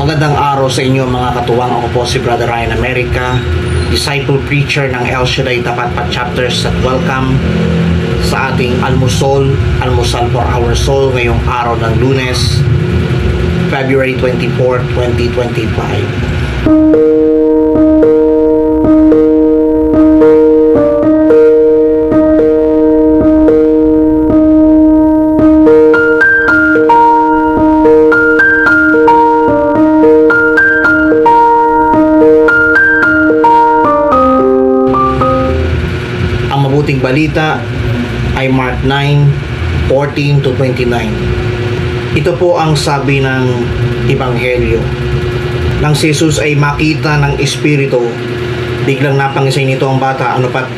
Magandang araw sa inyo mga katuwang. Ako po si Brother Ryan America, disciple preacher ng El Shaddai Tapat Chapters, at welcome sa ating almusal for our soul ngayong araw ng Lunes, February 24, 2025. Balita ay Mark 9:14 to 29. Ito po ang sabi ng Ebanghelyo. Nang si Jesus ay makita ng Espiritu, biglang napangisay nito ang bata, ano pat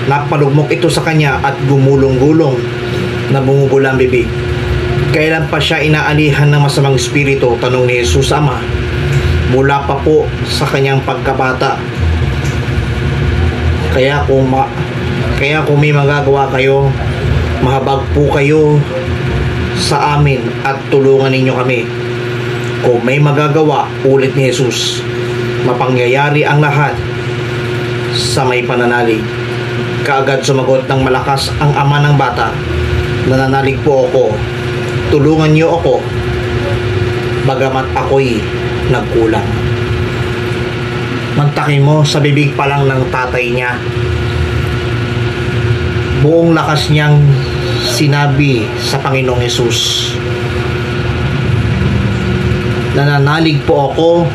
napalugmok ito sa kanya at gumulong-gulong na bumubula ang bibig. Kailan pa siya inaalihan ng masamang espiritu? Tanong ni Jesus Ama. Mula pa po sa kanyang pagkabata. Kaya kung may magagawa kayo, mahabag po kayo sa amin at tulungan ninyo kami. Kung may magagawa, ulit ni Jesus, mapangyayari ang lahat sa may pananalig. Kaagad sumagot ng malakas ang ama ng bata, nananalig po ako, tulungan niyo ako, bagamat ako'y nagkulang. Mantakin mo sa bibig pa lang ng tatay niya. Buong lakas niyang sinabi sa Panginoong Hesus, nananalig po ako,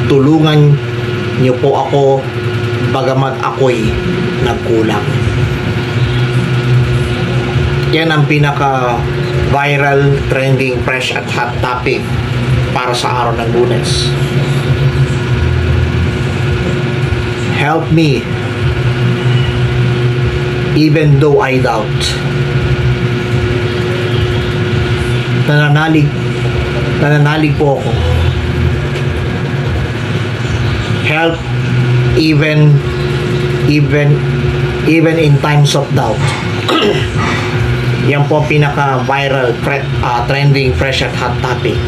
tulungan niyo po ako, bagamat ako'y nagkulang. Yan ang pinaka viral, trending, fresh at hot topic para sa araw ng Lunes. Help me even though I doubt. Nananalig po ako. Help even in times of doubt. Yan po pinaka viral, trending, fresh at hot topic.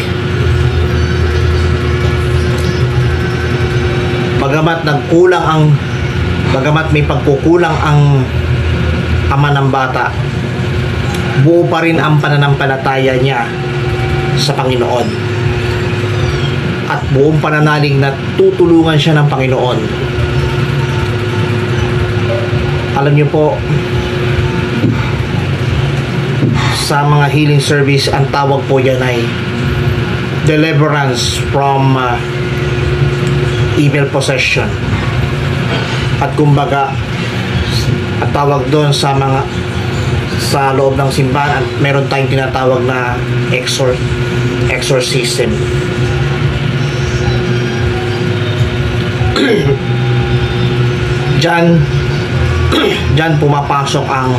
Bagamat may pagkukulang ang ama ng bata, buo pa rin ang pananampalataya niya sa Panginoon at buong pananalig na tutulungan siya ng Panginoon. Alam niyo po, sa mga healing service, ang tawag po yan ay deliverance from evil possession. At kumbaga, at tawag doon sa loob ng simbahan, at meron tayong tinatawag na exorcism. Diyan pumapasok ang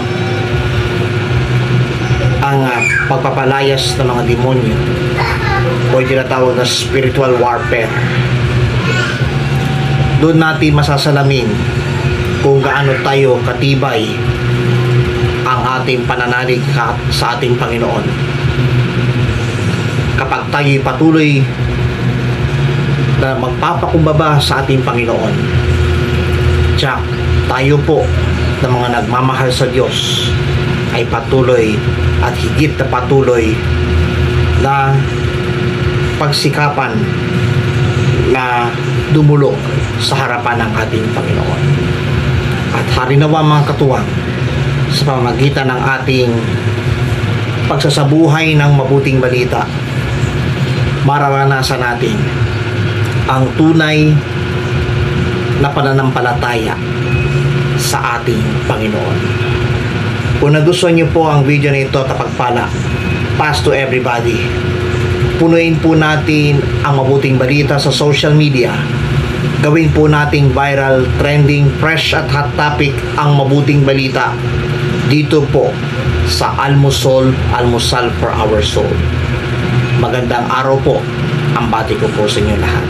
pagpapalayas ng mga demonyo, o tinatawag na spiritual warfare. Doon natin masasalamin kung gaano tayo katibay ang ating pananalig sa ating Panginoon. Kapag tayo patuloy na magpapakumbaba sa ating Panginoon, tsak tayo po na mga nagmamahal sa Diyos ay patuloy at higit na patuloy na pagsikapan na dumulog sa harapan ng ating Panginoon. At harinawa mga katuwang, sa pamamagitan ng ating pagsasabuhay ng mabuting balita, mararanasan natin ang tunay na pananampalataya sa ating Panginoon. Kung nagustuhan niyo po ang video na ito, tapagpala, pass to everybody. Punuin po natin ang mabuting balita sa social media. Gawin po nating viral, trending, fresh at hot topic ang mabuting balita dito po sa almusal for our soul. Magandang araw po ang bati ko po sa inyo lahat.